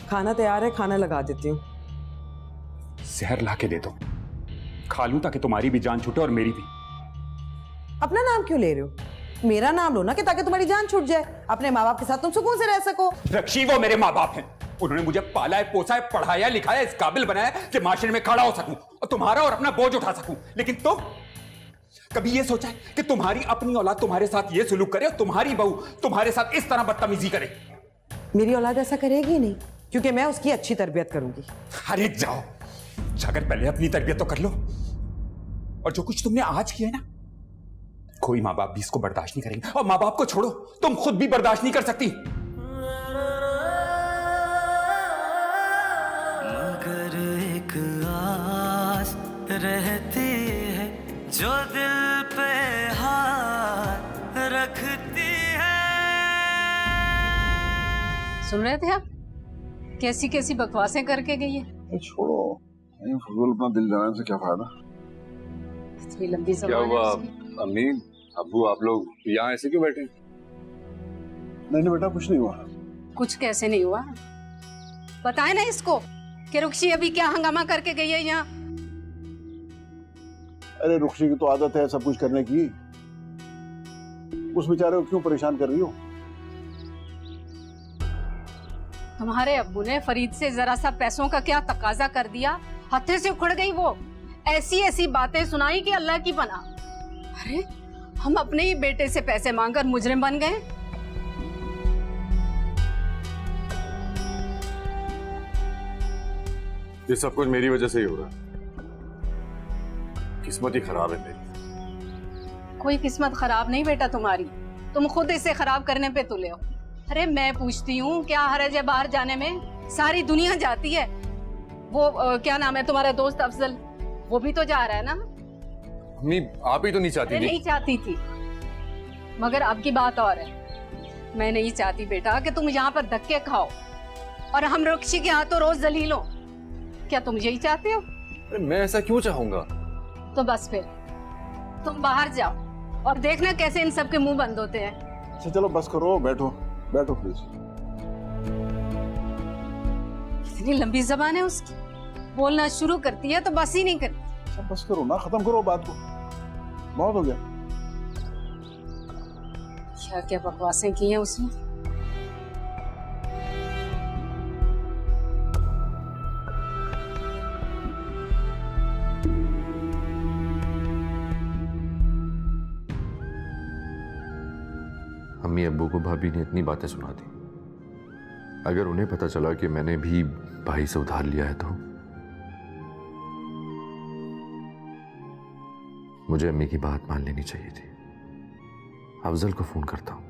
खाना तैयार है, खाना लगा देती हूँ। जहर ला के दे दो, खा लूं ताकि तुम्हारी भी जान छूटे और मेरी भी। अपना नाम क्यों ले रहे हो? मेरा नाम लो ना, कि ताकि तुम्हारी जान छूट जाए। अपने माँ बाप के साथ तुम सुकून से रह सको। रक्षी, वो मेरे माँ बाप हैं। उन्होंने मुझे पाला है, पोसा है, पढ़ाया लिखाया, इस काबिल बनाया कि माशरे में खड़ा हो सकूं और तुम्हारा और अपना बोझ उठा सकूं। लेकिन तुम कभी ये सोचा है कि तुम्हारी अपनी औलाद तुम्हारे साथ ये सुलूक करे और तुम्हारी बहू तुम्हारे साथ इस तरह बदतमीजी करे? मेरी औलाद ऐसा करेगी ही नहीं, क्योंकि मैं उसकी अच्छी तरबियत करूंगी। अरे जाओ, जाकर पहले अपनी तरबियत तो कर लो। और जो कुछ तुमने आज किया है ना, कोई माँ बाप भी इसको बर्दाश्त नहीं करेंगे। और माँ बाप को छोड़ो, तुम खुद भी बर्दाश्त नहीं कर सकती। मगर एक आस रहती है जो दिल पे हाथ रखती है। सुन रहे थे आप कैसी कैसी बकवासें करके गई है? छोड़ो, फजूल अपना दिल जलाने से क्या फायदा। इतनी लंबी क्या ज़बान है हुआ उसकी। अम्मी अब्बू, आप लोग यहाँ ऐसे क्यों बैठे? नहीं बेटा, कुछ नहीं हुआ। कुछ कैसे नहीं हुआ? बताए ना इसको कि रुक्षी अभी क्या हंगामा करके गई है यहाँ। अरे रुक्षी की तो आदत है सब कुछ करने की। उस बेचारे को क्यों परेशान कर रही हो? तुम्हारे अब्बू ने फरीद से जरा सा पैसों का क्या तकाजा कर दिया, हथे से उखड़ गई वो। ऐसी ऐसी बातें सुनाई कि अल्लाह की पनाह। अरे हम अपने ही बेटे से पैसे मांगकर मुजरिम बन गए। ये सब कुछ मेरी वजह से ही हो रहा है। किस्मत ही खराब है मेरी। कोई किस्मत खराब नहीं बेटा तुम्हारी, तुम खुद इसे खराब करने पे तुले हो। अरे मैं पूछती हूँ, क्या हरज है बाहर जाने में? सारी दुनिया जाती है। वो क्या नाम है तुम्हारा दोस्त अफजल, वो भी तो जा रहा है ना। अम्मी आप ही तो नहीं चाहती थी। नहीं चाहती थी, मगर अब की बात और है। मैं नहीं चाहती बेटा कि तुम यहाँ पर धक्के खाओ और हम रुक्षी के हाथों रोज जलील हो। क्या तुम यही चाहते हो? अरे मैं ऐसा क्यों चाहूंगा? तो बस फिर तुम बाहर जाओ और देखना कैसे इन सब के मुंह बंद होते हैं। अच्छा चलो बस करो, बैठो बैठो प्लीज। इतनी लंबी जबान है उसकी, बोलना शुरू करती है तो बस ही नहीं करती। अच्छा बस करो ना, खत्म करो बात को, बहुत हो गया। क्या क्या बकवासें की हैं उसने। अम्मी अब्बू को भाभी ने इतनी बातें सुना दी। अगर उन्हें पता चला कि मैंने भी भाई से उधार लिया है तो मुझे अम्मी की बात मान लेनी चाहिए थी। अफजल को फोन करता हूं।